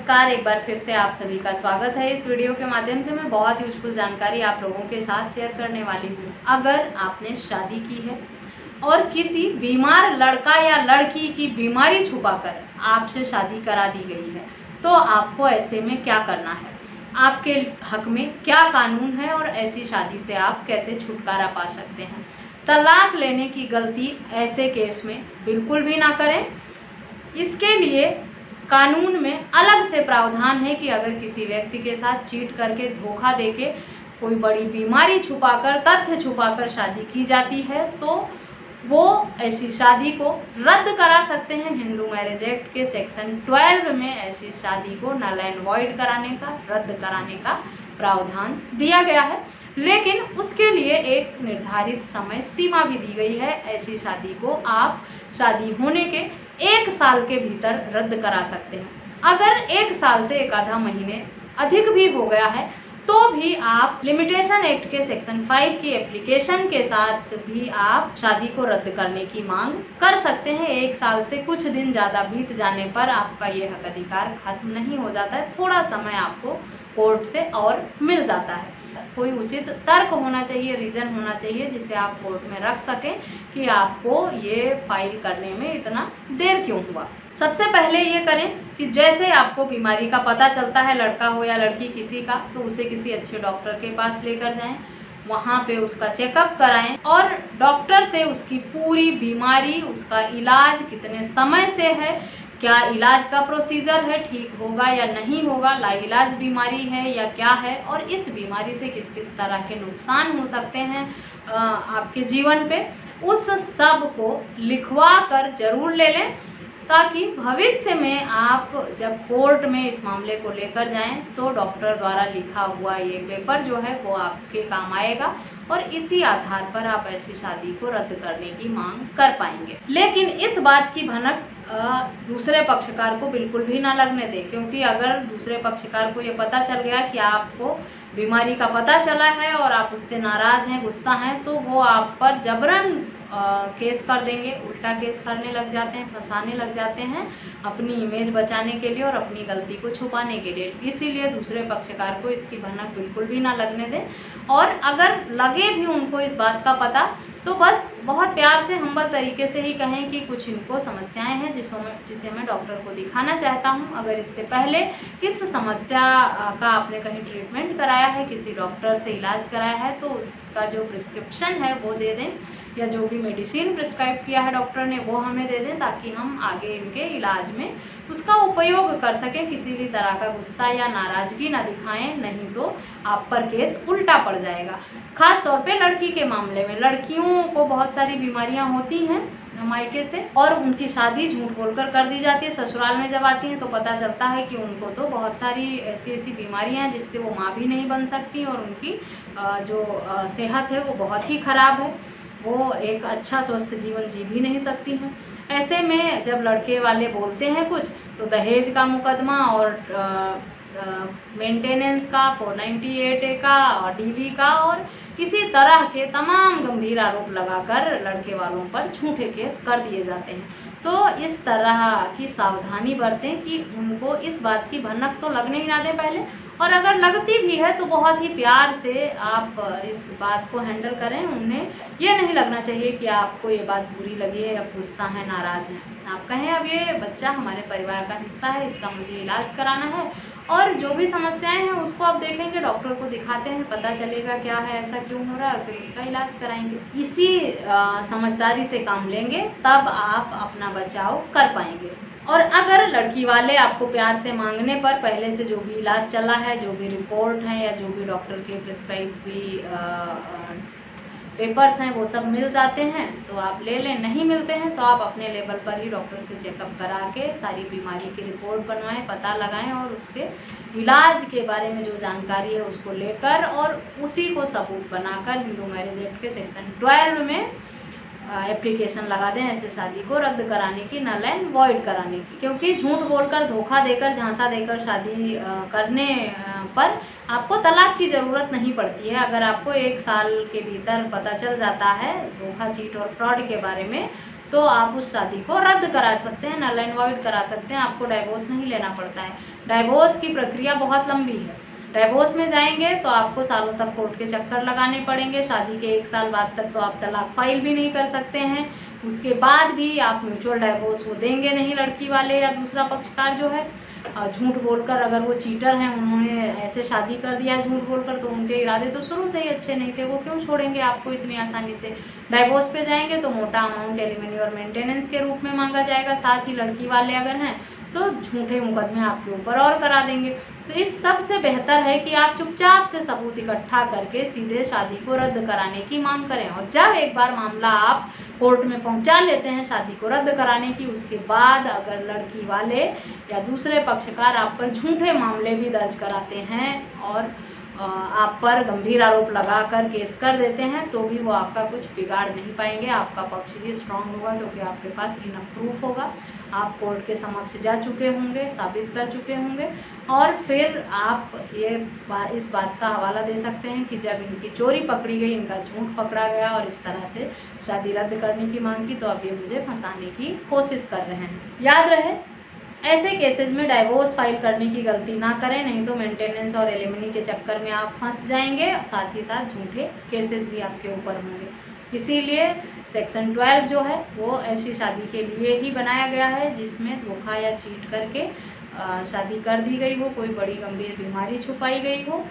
नमस्कार, एक बार फिर से आप सभी का स्वागत है। इस वीडियो के माध्यम से मैं बहुत यूजफुल जानकारी आप लोगों के साथ शेयर करने वाली हूँ। अगर आपने शादी की है और किसी बीमार लड़का या लड़की की बीमारी छुपाकर आपसे शादी करा दी गई है, तो आपको ऐसे में क्या करना है, आपके हक में क्या कानून है और ऐसी शादी से आप कैसे छुटकारा पा सकते हैं। तलाक लेने की गलती ऐसे केस में बिल्कुल भी ना करें। इसके लिए कानून में अलग से प्रावधान है कि अगर किसी व्यक्ति के साथ चीट करके, धोखा देके, कोई बड़ी बीमारी छुपाकर, तथ्य छुपाकर शादी की जाती है तो वो ऐसी शादी को रद्द करा सकते हैं। हिंदू मैरिज एक्ट के सेक्शन 12 में ऐसी शादी को नल एंड वॉइड कराने का, रद्द कराने का प्रावधान दिया गया है। लेकिन उसके लिए एक निर्धारित समय सीमा भी दी गई है। ऐसी शादी को आप शादी होने के 1 साल के भीतर रद्द करा सकते हैं। अगर 1 साल से एक आधा महीने अधिक भी हो गया है तो भी आप लिमिटेशन एक्ट के सेक्शन 5 की एप्लीकेशन के साथ भी आप शादी को रद्द करने की मांग कर सकते हैं। 1 साल से कुछ दिन ज़्यादा बीत जाने पर आपका ये हक अधिकार खत्म नहीं हो जाता है, थोड़ा समय आपको कोर्ट से और मिल जाता है। कोई उचित तर्क होना चाहिए, रीज़न होना चाहिए जिसे आप कोर्ट में रख सकें कि आपको ये फाइल करने में इतना देर क्यों हुआ। सबसे पहले ये करें कि जैसे आपको बीमारी का पता चलता है, लड़का हो या लड़की किसी का, तो उसे किसी अच्छे डॉक्टर के पास लेकर जाएं, वहाँ पे उसका चेकअप कराएं और डॉक्टर से उसकी पूरी बीमारी, उसका इलाज कितने समय से है, क्या इलाज का प्रोसीजर है, ठीक होगा या नहीं होगा, लाइलाज बीमारी है या क्या है, और इस बीमारी से किस किस तरह के नुकसान हो सकते हैं आपके जीवन पे, उस सब को लिखवा कर जरूर ले लें ताकि भविष्य में आप जब कोर्ट में इस मामले को लेकर जाएं तो डॉक्टर द्वारा लिखा हुआ ये पेपर जो है वो आपके काम आएगा और इसी आधार पर आप ऐसी शादी को रद्द करने की मांग कर पाएंगे। लेकिन इस बात की भनक दूसरे पक्षकार को बिल्कुल भी ना लगने दें, क्योंकि अगर दूसरे पक्षकार को ये पता चल गया कि आपको बीमारी का पता चला है और आप उससे नाराज़ हैं, गुस्सा हैं, तो वो आप पर जबरन केस कर देंगे, उल्टा केस करने लग जाते हैं, फंसाने लग जाते हैं अपनी इमेज बचाने के लिए और अपनी गलती को छुपाने के लिए। इसीलिए दूसरे पक्षकार को इसकी भनक बिल्कुल भी ना लगने दें और अगर लगे भी उनको इस बात का पता तो बस बहुत प्यार से, हम्बल तरीके से ही कहें कि कुछ इनको समस्याएं हैं जिसे मैं डॉक्टर को दिखाना चाहता हूं। अगर इससे पहले किस समस्या का आपने कहीं ट्रीटमेंट कराया है, किसी डॉक्टर से इलाज कराया है, तो उसका जो प्रिस्क्रिप्शन है वो दे दें या जो भी मेडिसिन प्रिस्क्राइब किया है डॉक्टर ने वो हमें दे दें ताकि हम आगे इनके इलाज में उसका उपयोग कर सकें। किसी भी तरह का गुस्सा या नाराज़गी ना दिखाएं, नहीं तो आप पर केस उल्टा पड़ जाएगा। खास तौर पे लड़की के मामले में, लड़कियों को बहुत सारी बीमारियां होती हैं मायके से और उनकी शादी झूठ बोलकर कर दी जाती है। ससुराल में जब आती हैं तो पता चलता है कि उनको तो बहुत सारी ऐसी बीमारियां हैं जिससे वो माँ भी नहीं बन सकती और उनकी जो सेहत है वो बहुत ही ख़राब है, वो एक अच्छा स्वस्थ जीवन जी भी नहीं सकती हैं। ऐसे में जब लड़के वाले बोलते हैं कुछ तो दहेज का मुकदमा और मेंटेनेंस का 498A का और DV का और इसी तरह के तमाम गंभीर आरोप लगाकर लड़के वालों पर झूठे केस कर दिए जाते हैं। तो इस तरह की सावधानी बरतें कि उनको इस बात की भनक तो लगने ही ना दें पहले, और अगर लगती भी है तो बहुत ही प्यार से आप इस बात को हैंडल करें। उन्हें ये नहीं लगना चाहिए कि आपको ये बात बुरी लगी है, अब गुस्सा है, नाराज़ हैं। आप कहें अब ये बच्चा हमारे परिवार का हिस्सा है, इसका मुझे इलाज कराना है और जो भी समस्याएं हैं उसको आप देखेंगे, डॉक्टर को दिखाते हैं, पता चलेगा क्या है, ऐसा क्यों हो रहा है, फिर उसका इलाज कराएंगे। इसी समझदारी से काम लेंगे तब आप अपना बचाव कर पाएंगे। और अगर लड़की वाले आपको प्यार से मांगने पर पहले से जो भी इलाज चला है, जो भी रिपोर्ट है या जो भी डॉक्टर के प्रिस्क्राइब भी पेपर्स हैं वो सब मिल जाते हैं तो आप ले लें, नहीं मिलते हैं तो आप अपने लेवल पर ही डॉक्टर से चेकअप करा के सारी बीमारी की रिपोर्ट बनवाएं, पता लगाएं और उसके इलाज के बारे में जो जानकारी है उसको लेकर और उसी को सबूत बनाकर हिंदू मैरिज एक्ट के सेक्शन 12 में एप्लीकेशन लगा दें ऐसे शादी को रद्द कराने की, नल एंड वॉइड कराने की। क्योंकि झूठ बोलकर, धोखा देकर, झांसा देकर शादी करने पर आपको तलाक की ज़रूरत नहीं पड़ती है। अगर आपको 1 साल के भीतर पता चल जाता है धोखा, चीट और फ्रॉड के बारे में तो आप उस शादी को रद्द करा सकते हैं, नल एंड वॉइड करा सकते हैं। आपको डाइवोर्स नहीं लेना पड़ता है। डाइवोर्स की प्रक्रिया बहुत लंबी है। डाइवोर्स में जाएंगे तो आपको सालों तक कोर्ट के चक्कर लगाने पड़ेंगे। शादी के 1 साल बाद तक तो आप तलाक फाइल भी नहीं कर सकते हैं। उसके बाद भी आप म्यूचुअल डाइवोर्स वो देंगे नहीं, लड़की वाले या दूसरा पक्षकार जो है। झूठ बोलकर, अगर वो चीटर हैं, उन्होंने ऐसे शादी कर दिया है झूठ बोलकर, तो उनके इरादे तो शुरू से ही अच्छे नहीं थे, वो क्यों छोड़ेंगे आपको इतनी आसानी से। डाइवोर्स पे जाएंगे तो मोटा अमाउंट एलिमनी और मेंटेनेंस के रूप में मांगा जाएगा। साथ ही लड़की वाले अगर हैं तो झूठे मुकदमे आपके ऊपर और करा देंगे। तो इस सब से बेहतर है कि आप चुपचाप से सबूत इकट्ठा करके सीधे शादी को रद्द कराने की मांग करें। और जब एक बार मामला आप कोर्ट में पहुंचा लेते हैं शादी को रद्द कराने की, उसके बाद अगर लड़की वाले या दूसरे पक्षकार आप पर झूठे मामले भी दर्ज कराते हैं और आप पर गंभीर आरोप लगाकर केस कर देते हैं, तो भी वो आपका कुछ बिगाड़ नहीं पाएंगे। आपका पक्ष ही स्ट्रांग होगा, क्योंकि आपके पास इनफ प्रूफ होगा। आप कोर्ट के समक्ष जा चुके होंगे, साबित कर चुके होंगे, और फिर आप इस बात का हवाला दे सकते हैं कि जब इनकी चोरी पकड़ी गई, इनका झूठ पकड़ा गया और इस तरह से शादी रद्द करने की मांग की, तो अब ये मुझे फंसाने की कोशिश कर रहे हैं। याद रहे, ऐसे केसेस में डाइवोर्स फाइल करने की गलती ना करें, नहीं तो मेंटेनेंस और एलिमनी के चक्कर में आप फंस जाएंगे, साथ ही साथ झूठे केसेस भी आपके ऊपर होंगे। इसीलिए सेक्शन 12 जो है वो ऐसी शादी के लिए ही बनाया गया है जिसमें धोखा या चीट करके शादी कर दी गई हो, कोई बड़ी गंभीर बीमारी छुपाई गई हो,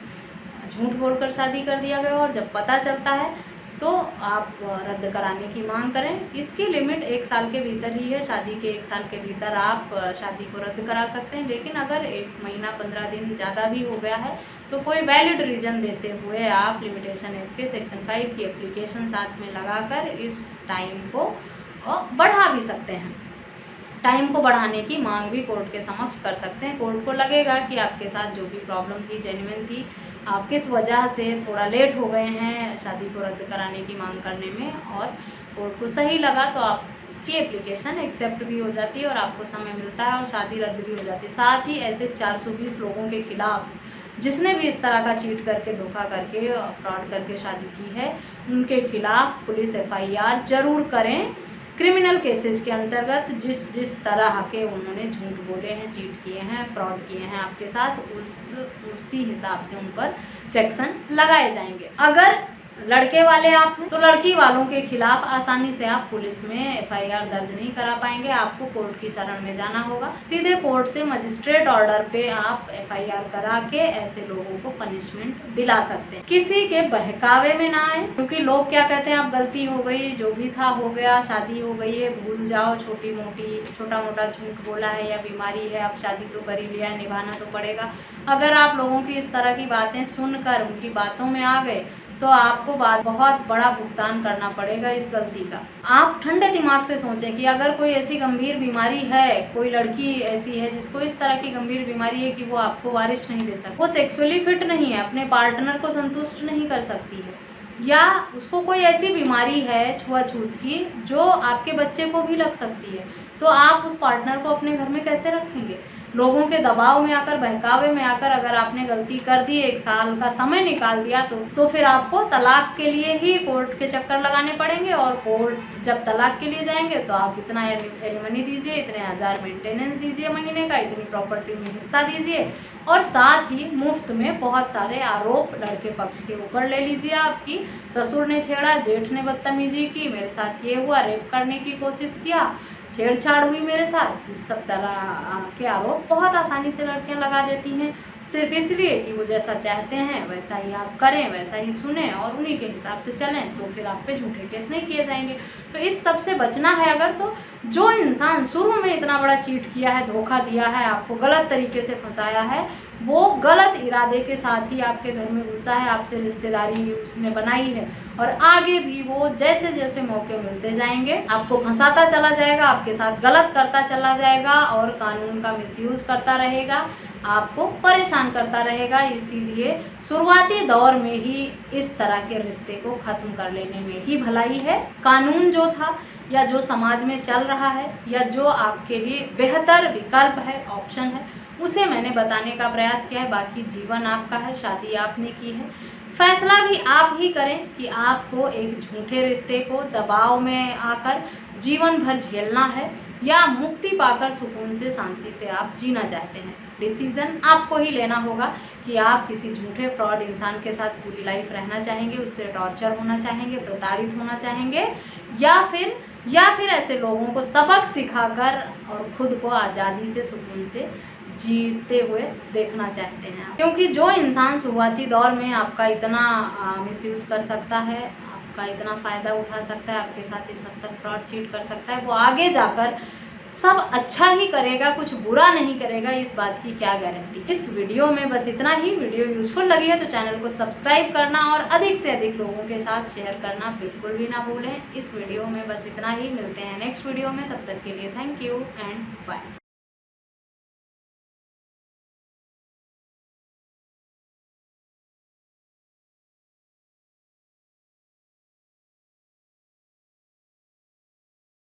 झूठ बोलकर शादी कर दिया गया हो, और जब पता चलता है तो आप रद्द कराने की मांग करें। इसकी लिमिट 1 साल के भीतर ही है। शादी के 1 साल के भीतर आप शादी को रद्द करा सकते हैं, लेकिन अगर 1 महीना 15 दिन ज़्यादा भी हो गया है तो कोई वैलिड रीज़न देते हुए आप लिमिटेशन एक्ट के सेक्शन 5 की एप्लीकेशन साथ में लगाकर इस टाइम को बढ़ा भी सकते हैं। टाइम को बढ़ाने की मांग भी कोर्ट के समक्ष कर सकते हैं। कोर्ट को लगेगा कि आपके साथ जो भी प्रॉब्लम थी जेन्युइन थी, आप किस वजह से थोड़ा लेट हो गए हैं शादी को रद्द कराने की मांग करने में, और कोर्ट को सही लगा तो आपकी एप्लीकेशन एक्सेप्ट भी हो जाती है और आपको समय मिलता है और शादी रद्द भी हो जाती है। साथ ही ऐसे 420 लोगों के खिलाफ जिसने भी इस तरह का चीट करके, धोखा करके, फ्रॉड करके शादी की है, उनके खिलाफ पुलिस FIR जरूर करें। क्रिमिनल केसेस के अंतर्गत जिस तरह के उन्होंने झूठ बोले हैं, चीट किए हैं, फ्रॉड किए हैं आपके साथ, उसी हिसाब से उन पर सेक्शन लगाए जाएंगे। अगर लड़के वाले आप हैं तो लड़की वालों के खिलाफ आसानी से आप पुलिस में FIR दर्ज नहीं करा पाएंगे, आपको कोर्ट की शरण में जाना होगा। सीधे कोर्ट से मजिस्ट्रेट ऑर्डर पे आप FIR करा के ऐसे लोगों को पनिशमेंट दिला सकते हैं। किसी के बहकावे में ना आए, क्योंकि लोग क्या कहते हैं, अब गलती हो गई, जो भी था हो गया, शादी हो गई है, भूल जाओ, छोटा मोटा झूठ बोला है या बीमारी है, अब शादी तो कर ही लिया है, निभाना तो पड़ेगा। अगर आप लोगों की इस तरह की बातें सुनकर उनकी बातों में आ गए तो आपको बहुत बड़ा भुगतान करना पड़ेगा इस गलती का। आप ठंडे दिमाग से सोचें कि अगर कोई ऐसी गंभीर बीमारी है, कोई लड़की ऐसी है जिसको इस तरह की गंभीर बीमारी है कि वो आपको वारिस नहीं दे सकती, वो सेक्सुअली फिट नहीं है, अपने पार्टनर को संतुष्ट नहीं कर सकती है, या उसको कोई ऐसी बीमारी है छुआछूत की जो आपके बच्चे को भी लग सकती है, तो आप उस पार्टनर को अपने घर में कैसे रखेंगे? लोगों के दबाव में आकर, बहकावे में आकर अगर आपने गलती कर दी, 1 साल का समय निकाल दिया, तो फिर आपको तलाक के लिए ही कोर्ट के चक्कर लगाने पड़ेंगे। और कोर्ट जब तलाक के लिए जाएंगे तो आप इतना एलिमनी दीजिए, इतने हज़ार मेंटेनेंस दीजिए महीने का, इतनी प्रॉपर्टी में हिस्सा दीजिए, और साथ ही मुफ्त में बहुत सारे आरोप लड़के पक्ष के ऊपर ले लीजिए। आपकी ससुर ने छेड़ा, जेठ ने बदतमीजी की, मेरे साथ ये हुआ, रेप करने की कोशिश किया, छेड़छाड़ हुई मेरे साथ, इस सब तरह के आरोप बहुत आसानी से लड़कियां लगा देती हैं, सिर्फ इसलिए कि वो जैसा चाहते हैं वैसा ही आप करें, वैसा ही सुने और उन्हीं के हिसाब से चलें, तो फिर आप पे झूठे केस नहीं किए जाएंगे। तो इस सब से बचना है अगर, तो जो इंसान शुरू में इतना बड़ा चीट किया है, धोखा दिया है, आपको गलत तरीके से फंसाया है, वो गलत इरादे के साथ ही आपके घर में घुसा है, आपसे रिश्तेदारी उसने बनाई है, और आगे भी वो जैसे जैसे मौके मिलते जाएंगे आपको फंसाता चला जाएगा, आपके साथ गलत करता चला जाएगा और कानून का मिसयूज करता रहेगा, आपको परेशान करता रहेगा। इसीलिए शुरुआती दौर में ही इस तरह के रिश्ते को खत्म कर लेने में ही भलाई है। कानून जो था या जो समाज में चल रहा है या जो आपके लिए बेहतर विकल्प है, ऑप्शन है, उसे मैंने बताने का प्रयास किया है। बाकी जीवन आपका है, शादी आपने की है, फैसला भी आप ही करें कि आपको एक झूठे रिश्ते को दबाव में आकर जीवन भर झेलना है या मुक्ति पाकर सुकून से शांति से आप जीना चाहते हैं। डिसीजन आपको ही लेना होगा कि आप किसी झूठे फ्रॉड इंसान के साथ पूरी लाइफ रहना चाहेंगे, उससे टॉर्चर होना चाहेंगे, प्रताड़ित होना चाहेंगे, या फिर ऐसे लोगों को सबक सिखाकर और खुद को आज़ादी से सुकून से जीते हुए देखना चाहते हैं। क्योंकि जो इंसान शुरुआती दौर में आपका इतना मिसयूज़ कर सकता है, आपका इतना फ़ायदा उठा सकता है, आपके साथ इस हद तक फ्रॉड चीट कर सकता है, वो आगे जाकर सब अच्छा ही करेगा, कुछ बुरा नहीं करेगा, इस बात की क्या गारंटी। इस वीडियो में बस इतना ही। वीडियो यूज़फुल लगी है तो चैनल को सब्सक्राइब करना और अधिक से अधिक लोगों के साथ शेयर करना बिल्कुल भी ना भूलें। इस वीडियो में बस इतना ही। मिलते हैं नेक्स्ट वीडियो में, तब तक के लिए थैंक यू एंड बाय।